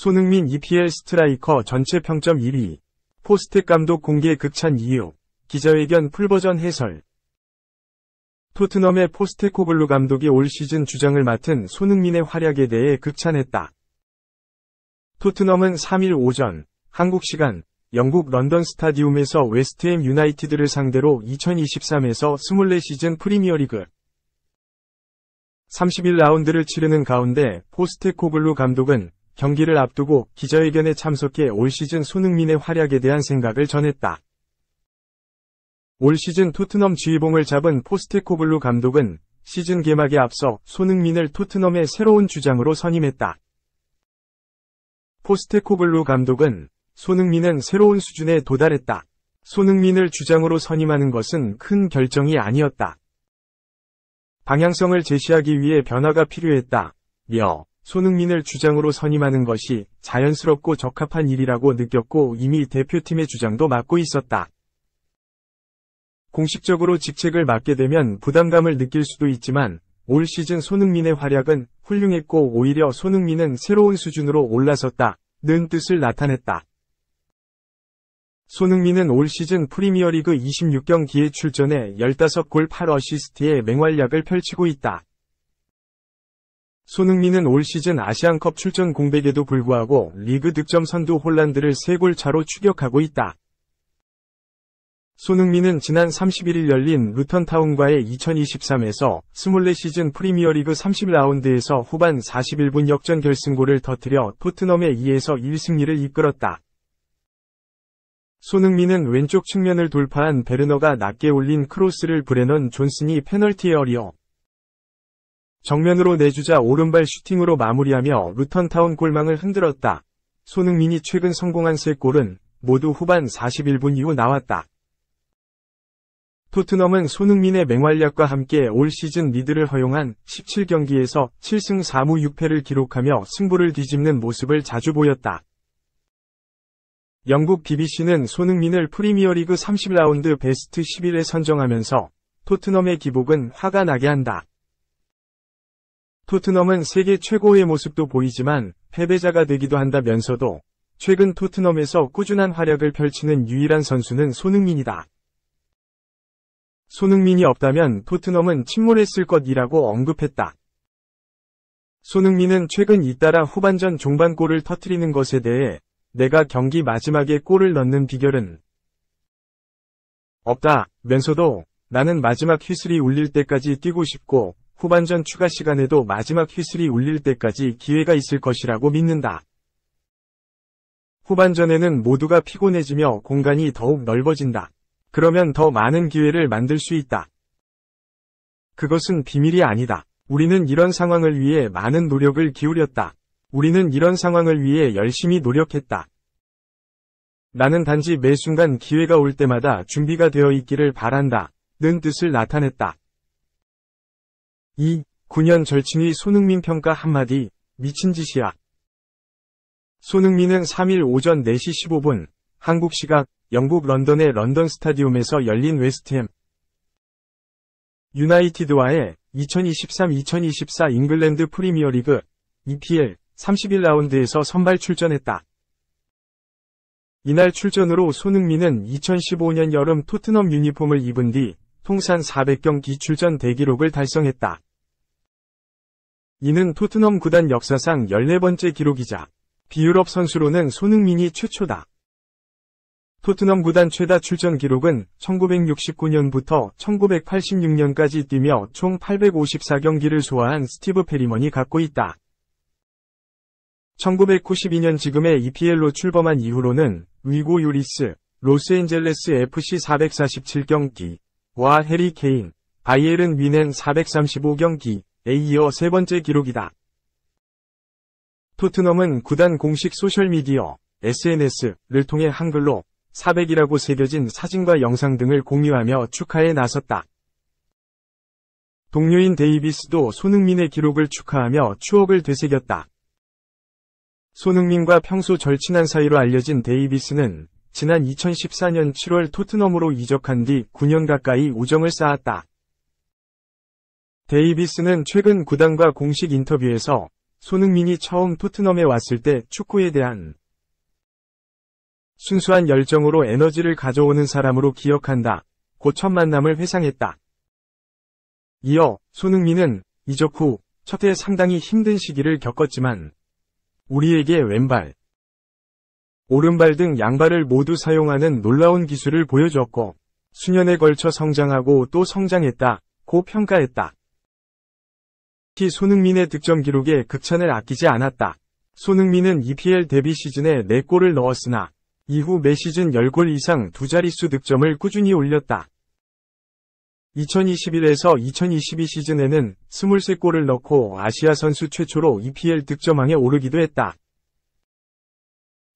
손흥민 EPL 스트라이커 전체 평점 1위. 포스텍 감독 공개 극찬 이유. 기자회견 풀버전 해설. 토트넘의 포스테코글루 감독이 올 시즌 주장을 맡은 손흥민의 활약에 대해 극찬했다. 토트넘은 3일 오전 한국 시간 영국 런던 스타디움에서 웨스트햄 유나이티드를 상대로 2023에서 24시즌 프리미어리그 31라운드를 치르는 가운데 포스테코글루 감독은 경기를 앞두고 기자회견에 참석해 올 시즌 손흥민의 활약에 대한 생각을 전했다. 올 시즌 토트넘 지휘봉을 잡은 포스테코글루 감독은 시즌 개막에 앞서 손흥민을 토트넘의 새로운 주장으로 선임했다. 포스테코글루 감독은 손흥민은 새로운 수준에 도달했다. 손흥민을 주장으로 선임하는 것은 큰 결정이 아니었다. 방향성을 제시하기 위해 변화가 필요했다며 손흥민을 주장으로 선임하는 것이 자연스럽고 적합한 일이라고 느꼈고 이미 대표팀의 주장도 맡고 있었다. 공식적으로 직책을 맡게 되면 부담감을 느낄 수도 있지만 올 시즌 손흥민의 활약은 훌륭했고 오히려 손흥민은 새로운 수준으로 올라섰다는 뜻을 나타냈다. 손흥민은 올 시즌 프리미어리그 26경기에 출전해 15골 8어시스트의 맹활약을 펼치고 있다. 손흥민은 올 시즌 아시안컵 출전 공백에도 불구하고 리그 득점 선두 홀란드를 3골 차로 추격하고 있다. 손흥민은 지난 31일 열린 루턴타운과의 2023에서 24시즌 프리미어리그 30라운드에서 후반 41분 역전 결승골을 터뜨려 토트넘의 2에서 1승리를 이끌었다. 손흥민은 왼쪽 측면을 돌파한 베르너가 낮게 올린 크로스를 브레넌 존슨이 페널티 에어리어 정면으로 내주자 오른발 슈팅으로 마무리하며 루턴타운 골망을 흔들었다. 손흥민이 최근 성공한 3골은 모두 후반 41분 이후 나왔다. 토트넘은 손흥민의 맹활약과 함께 올 시즌 리드를 허용한 17경기에서 7승 4무 6패를 기록하며 승부를 뒤집는 모습을 자주 보였다. 영국 BBC는 손흥민을 프리미어리그 30라운드 베스트 11에 선정하면서 토트넘의 기복은 화가 나게 한다. 토트넘은 세계 최고의 모습도 보이지만 패배자가 되기도 한다면서도 최근 토트넘에서 꾸준한 활약을 펼치는 유일한 선수는 손흥민이다. 손흥민이 없다면 토트넘은 침몰했을 것이라고 언급했다. 손흥민은 최근 잇따라 후반전 종반골을 터뜨리는 것에 대해 내가 경기 마지막에 골을 넣는 비결은 없다면서도 나는 마지막 휘슬이 울릴 때까지 뛰고 싶고 후반전 추가 시간에도 마지막 휘슬이 울릴 때까지 기회가 있을 것이라고 믿는다. 후반전에는 모두가 피곤해지며 공간이 더욱 넓어진다. 그러면 더 많은 기회를 만들 수 있다. 그것은 비밀이 아니다. 우리는 이런 상황을 위해 많은 노력을 기울였다. 우리는 이런 상황을 위해 열심히 노력했다. 나는 단지 매 순간 기회가 올 때마다 준비가 되어 있기를 바란다는 뜻을 나타냈다. 9년 절친의 손흥민 평가 한마디, 미친 짓이야. 손흥민은 3일 오전 4시 15분, 한국 시각, 영국 런던의 런던 스타디움에서 열린 웨스트햄 유나이티드와의 2023-2024 잉글랜드 프리미어리그 EPL 31라운드에서 선발 출전했다. 이날 출전으로 손흥민은 2015년 여름 토트넘 유니폼을 입은 뒤 통산 400경기 출전 대기록을 달성했다. 이는 토트넘 구단 역사상 14번째 기록이자 비유럽 선수로는 손흥민이 최초다. 토트넘 구단 최다 출전 기록은 1969년부터 1986년까지 뛰며 총 854경기를 소화한 스티브 페리먼이 갖고 있다. 1992년 지금의 EPL로 출범한 이후로는 위고 유리스, 로스앤젤레스 FC 447경기와 해리 케인, 바이에른 뮌헨 435경기에 이어 세 번째 기록이다. 토트넘은 구단 공식 소셜미디어, SNS를 통해 한글로 400이라고 새겨진 사진과 영상 등을 공유하며 축하에 나섰다. 동료인 데이비스도 손흥민의 기록을 축하하며 추억을 되새겼다. 손흥민과 평소 절친한 사이로 알려진 데이비스는 지난 2014년 7월 토트넘으로 이적한 뒤 9년 가까이 우정을 쌓았다. 데이비스는 최근 구단과 공식 인터뷰에서 손흥민이 처음 토트넘에 왔을 때 축구에 대한 순수한 열정으로 에너지를 가져오는 사람으로 기억한다. 고 첫 만남을 회상했다. 이어 손흥민은 이적 후 첫 해 상당히 힘든 시기를 겪었지만 우리에게 왼발, 오른발 등 양발을 모두 사용하는 놀라운 기술을 보여주었고 수년에 걸쳐 성장하고 또 성장했다. 고 평가했다. 특히 손흥민의 득점 기록에 극찬을 아끼지 않았다. 손흥민은 EPL 데뷔 시즌에 4골을 넣었으나 이후 매 시즌 10골 이상 두 자릿수 득점을 꾸준히 올렸다. 2021에서 2022 시즌에는 23골을 넣고 아시아 선수 최초로 EPL 득점왕에 오르기도 했다.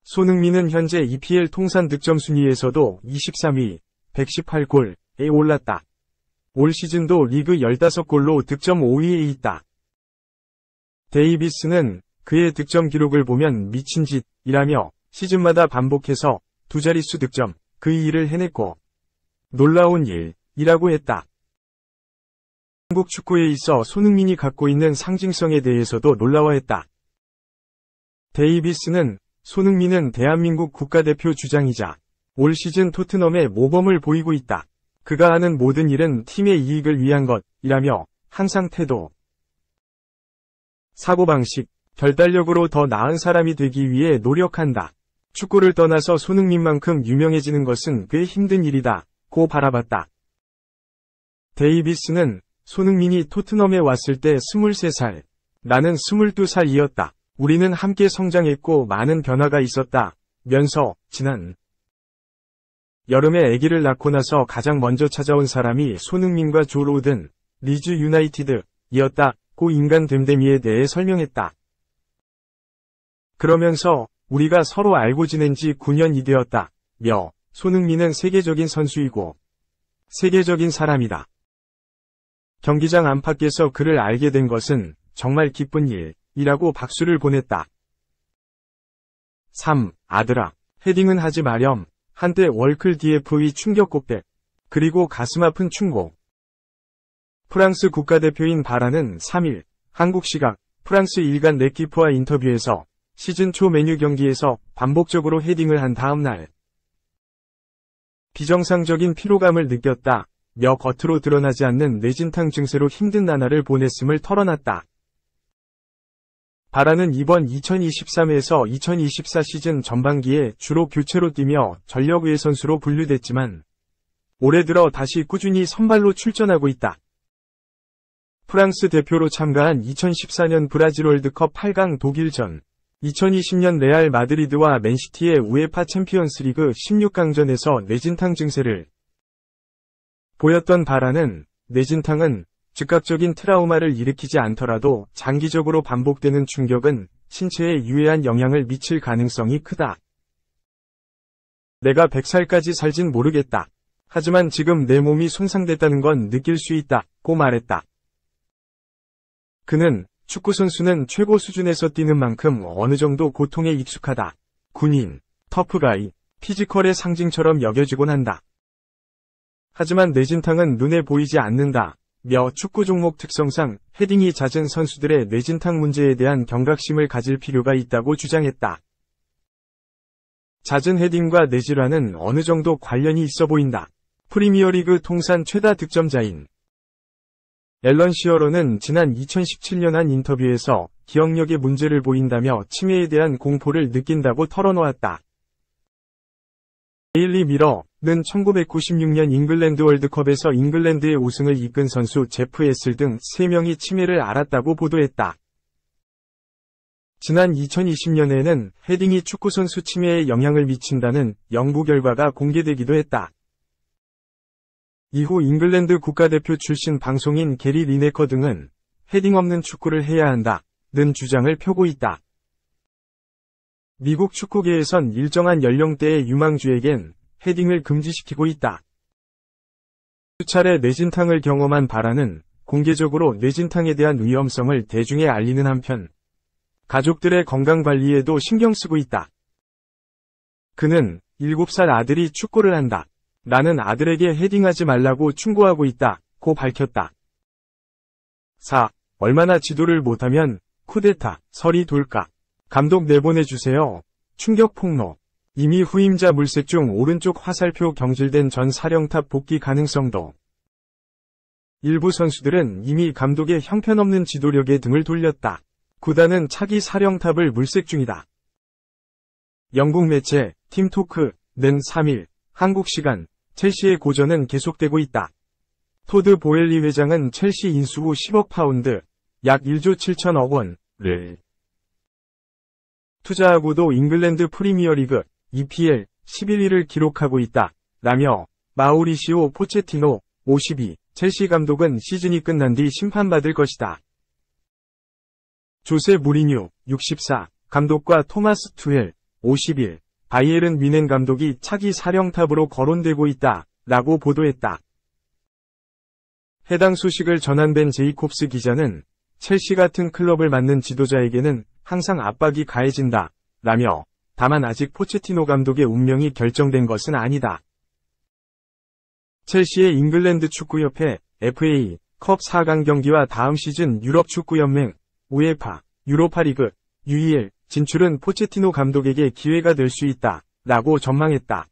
손흥민은 현재 EPL 통산 득점 순위에서도 23위, 118골에 올랐다. 올 시즌도 리그 15골로 득점 5위에 있다. 데이비스는 그의 득점 기록을 보면 미친 짓이라며 시즌마다 반복해서 두 자릿수 득점, 그 일을 해냈고 놀라운 일이라고 했다. 한국 축구에 있어 손흥민이 갖고 있는 상징성에 대해서도 놀라워했다. 데이비스는 손흥민은 대한민국 국가대표 주장이자 올 시즌 토트넘의 모범을 보이고 있다. 그가 하는 모든 일은 팀의 이익을 위한 것이라며 항상 태도, 사고방식, 결단력으로 더 나은 사람이 되기 위해 노력한다. 축구를 떠나서 손흥민만큼 유명해지는 것은 꽤 힘든 일이다. 고 바라봤다. 데이비스는 손흥민이 토트넘에 왔을 때 23살, 나는 22살이었다. 우리는 함께 성장했고 많은 변화가 있었다. 면서 지난 여름에 아기를 낳고 나서 가장 먼저 찾아온 사람이 손흥민과 조 로든, 리즈 유나이티드이었다. 고 인간 됨됨이에 대해 설명했다. 그러면서 우리가 서로 알고 지낸 지 9년이 되었다. 며 손흥민은 세계적인 선수이고 세계적인 사람이다. 경기장 안팎에서 그를 알게 된 것은 정말 기쁜 일이라고 박수를 보냈다. 3. 아들아, 헤딩은 하지 마렴. 한때 월클 DF의 충격 곡백, 그리고 가슴 아픈 충고. 프랑스 국가대표인 바라는 3일, 한국 시각, 프랑스 일간 넷기프와 인터뷰에서 시즌 초 메뉴 경기에서 반복적으로 헤딩을 한 다음 날 비정상적인 피로감을 느꼈다. 며 겉으로 드러나지 않는 뇌진탕 증세로 힘든 나날을 보냈음을 털어놨다. 바라는 이번 2023에서 2024 시즌 전반기에 주로 교체로 뛰며 전력의 선수로 분류됐지만 올해 들어 다시 꾸준히 선발로 출전하고 있다. 프랑스 대표로 참가한 2014년 브라질 월드컵 8강 독일전, 2020년 레알 마드리드와 맨시티의 우에파 챔피언스리그 16강전에서 뇌진탕 증세를 보였던 바라는 뇌진탕은 즉각적인 트라우마를 일으키지 않더라도 장기적으로 반복되는 충격은 신체에 유해한 영향을 미칠 가능성이 크다. 내가 100살까지 살진 모르겠다. 하지만 지금 내 몸이 손상됐다는 건 느낄 수 있다. 고 말했다. 그는 축구선수는 최고 수준에서 뛰는 만큼 어느 정도 고통에 익숙하다. 군인, 터프가이, 피지컬의 상징처럼 여겨지곤 한다. 하지만 뇌진탕은 눈에 보이지 않는다. 며 축구 종목 특성상 헤딩이 잦은 선수들의 뇌진탕 문제에 대한 경각심을 가질 필요가 있다고 주장했다. 잦은 헤딩과 뇌질환은 어느 정도 관련이 있어 보인다. 프리미어리그 통산 최다 득점자인 앨런 시어러는 지난 2017년 한 인터뷰에서 기억력에 문제를 보인다며 치매에 대한 공포를 느낀다고 털어놓았다. 데일리 미러는 1996년 잉글랜드 월드컵에서 잉글랜드의 우승을 이끈 선수 제프 에슬 등 3명이 치매를 앓았다고 보도했다. 지난 2020년에는 헤딩이 축구선수 치매에 영향을 미친다는 연구 결과가 공개되기도 했다. 이후 잉글랜드 국가대표 출신 방송인 게리 리네커 등은 헤딩 없는 축구를 해야 한다는 주장을 펴고 있다. 미국 축구계에선 일정한 연령대의 유망주에겐 헤딩을 금지시키고 있다. 수차례 뇌진탕을 경험한 바라는 공개적으로 뇌진탕에 대한 위험성을 대중에 알리는 한편 가족들의 건강관리에도 신경 쓰고 있다. 그는 7살 아들이 축구를 한다. 나는 아들에게 헤딩하지 말라고 충고하고 있다. 고 밝혔다. 4. 얼마나 지도를 못하면 쿠데타, 설이 돌까? 감독 내보내주세요. 충격 폭로. 이미 후임자 물색 중 오른쪽 화살표 경질된 전 사령탑 복귀 가능성도. 일부 선수들은 이미 감독의 형편없는 지도력에 등을 돌렸다. 구단은 차기 사령탑을 물색 중이다. 영국 매체 팀토크는 3일 한국 시간 첼시의 고전은 계속되고 있다. 토드 보엘리 회장은 첼시 인수 후 10억 파운드, 약 1조 7천억 원을 투자하고도 잉글랜드 프리미어리그 EPL 11위를 기록하고 있다. 라며 마우리시오 포체티노 52 첼시 감독은 시즌이 끝난 뒤 심판받을 것이다. 조세 무리뉴 64 감독과 토마스 투헬 51 바이에른 뮌헨 감독이 차기 사령탑으로 거론되고 있다. 라고 보도했다. 해당 소식을 전한 벤 제이콥스 기자는 첼시 같은 클럽을 맡는 지도자에게는 항상 압박이 가해진다. 라며 다만 아직 포체티노 감독의 운명이 결정된 것은 아니다. 첼시의 잉글랜드 축구협회 FA 컵 4강 경기와 다음 시즌 유럽 축구연맹 우에파 유로파리그 UEL 진출은 포체티노 감독에게 기회가 될 수 있다. 라고 전망했다.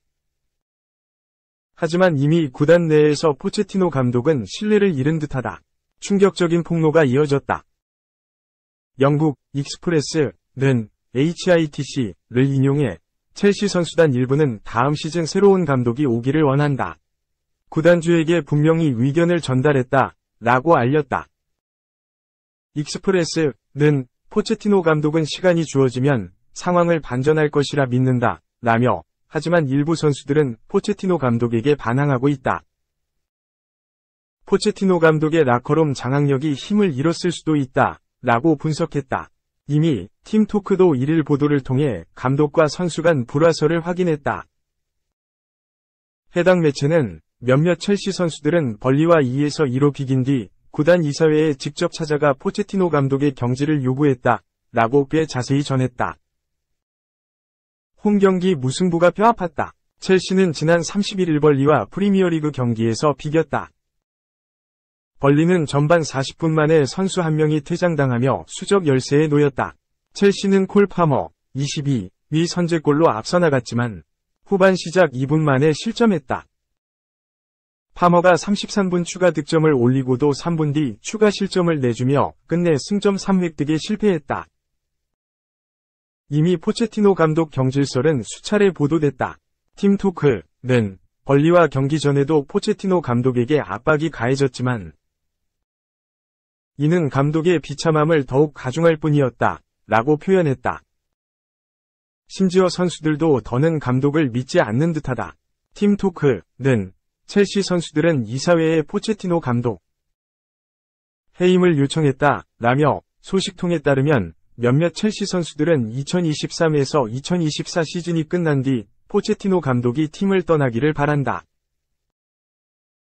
하지만 이미 구단 내에서 포체티노 감독은 신뢰를 잃은 듯하다. 충격적인 폭로가 이어졌다. 영국 익스프레스는 HITC를 인용해 첼시 선수단 일부는 다음 시즌 새로운 감독이 오기를 원한다. 구단주에게 분명히 의견을 전달했다. 라고 알렸다. 익스프레스는 포체티노 감독은 시간이 주어지면 상황을 반전할 것이라 믿는다. 라며 하지만 일부 선수들은 포체티노 감독에게 반항하고 있다. 포체티노 감독의 라커룸 장악력이 힘을 잃었을 수도 있다. 라고 분석했다. 이미 팀토크도 1일 보도를 통해 감독과 선수 간 불화설을 확인했다. 해당 매체는 몇몇 첼시 선수들은 벌리와 2에서 2로 비긴 뒤 구단 이사회에 직접 찾아가 포체티노 감독의 경질을 요구했다. 라고 꽤 자세히 전했다. 홈경기 무승부가 뼈아팠다. 첼시는 지난 31일 벌리와 프리미어리그 경기에서 비겼다. 벌리는 전반 40분 만에 선수 한 명이 퇴장당하며 수적 열세에 놓였다. 첼시는 콜 파머 22위 선제골로 앞서 나갔지만 후반 시작 2분 만에 실점했다. 파머가 33분 추가 득점을 올리고도 3분 뒤 추가 실점을 내주며 끝내 승점 3획득에 실패했다. 이미 포체티노 감독 경질설은 수차례 보도됐다. 팀토크는 벌리와 경기 전에도 포체티노 감독에게 압박이 가해졌지만 이는 감독의 비참함을 더욱 가중할 뿐이었다. 라고 표현했다. 심지어 선수들도 더는 감독을 믿지 않는 듯하다. 팀토크는 첼시 선수들은 이사회에 포체티노 감독 해임을 요청했다. 라며 소식통에 따르면 몇몇 첼시 선수들은 2023에서 2024 시즌이 끝난 뒤 포체티노 감독이 팀을 떠나기를 바란다.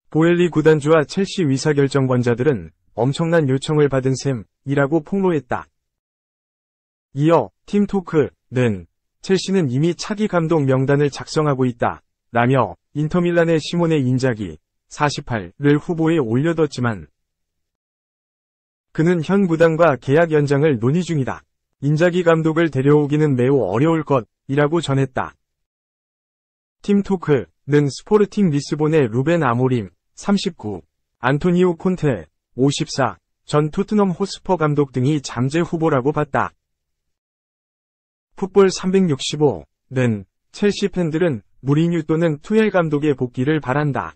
보엘리 구단주와 첼시 의사결정권자들은 엄청난 요청을 받은 셈이라고 폭로했다. 이어 팀토크는 첼시는 이미 차기 감독 명단을 작성하고 있다. 라며 인터밀란의 시모네 인자기 48를 후보에 올려뒀지만 그는 현 구단과 계약 연장을 논의 중이다. 인자기 감독을 데려오기는 매우 어려울 것이라고 전했다. 팀토크는 스포르팅 리스본의 루벤 아모림 39, 안토니오 콘테 54, 전 토트넘 호스퍼 감독 등이 잠재 후보라고 봤다. 풋볼 365는 첼시 팬들은 무리뉴 또는 투헬 감독의 복귀를 바란다.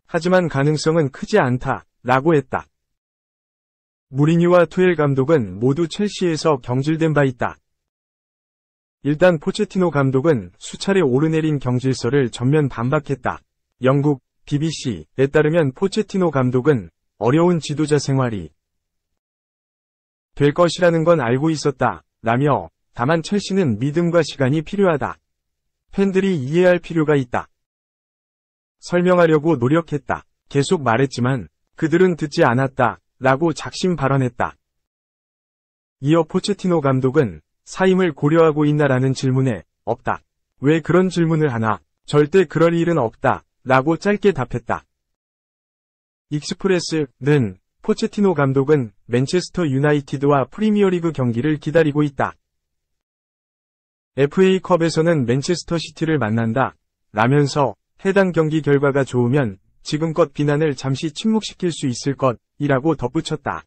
하지만 가능성은 크지 않다. 라고 했다. 무리뉴와 투헬 감독은 모두 첼시에서 경질된 바 있다. 일단 포체티노 감독은 수차례 오르내린 경질설을 전면 반박했다. 영국 BBC에 따르면 포체티노 감독은 어려운 지도자 생활이 될 것이라는 건 알고 있었다. 라며 다만 첼시는 믿음과 시간이 필요하다. 팬들이 이해할 필요가 있다. 설명하려고 노력했다. 계속 말했지만 그들은 듣지 않았다. 라고 작심 발언했다. 이어 포체티노 감독은 사임을 고려하고 있나라는 질문에 없다. 왜 그런 질문을 하나? 절대 그럴 일은 없다. 라고 짧게 답했다. 익스프레스는 포체티노 감독은 맨체스터 유나이티드와 프리미어리그 경기를 기다리고 있다. FA컵에서는 맨체스터 시티를 만난다. 라면서 해당 경기 결과가 좋으면 지금껏 비난을 잠시 침묵시킬 수 있을 것 이라고 덧붙였다.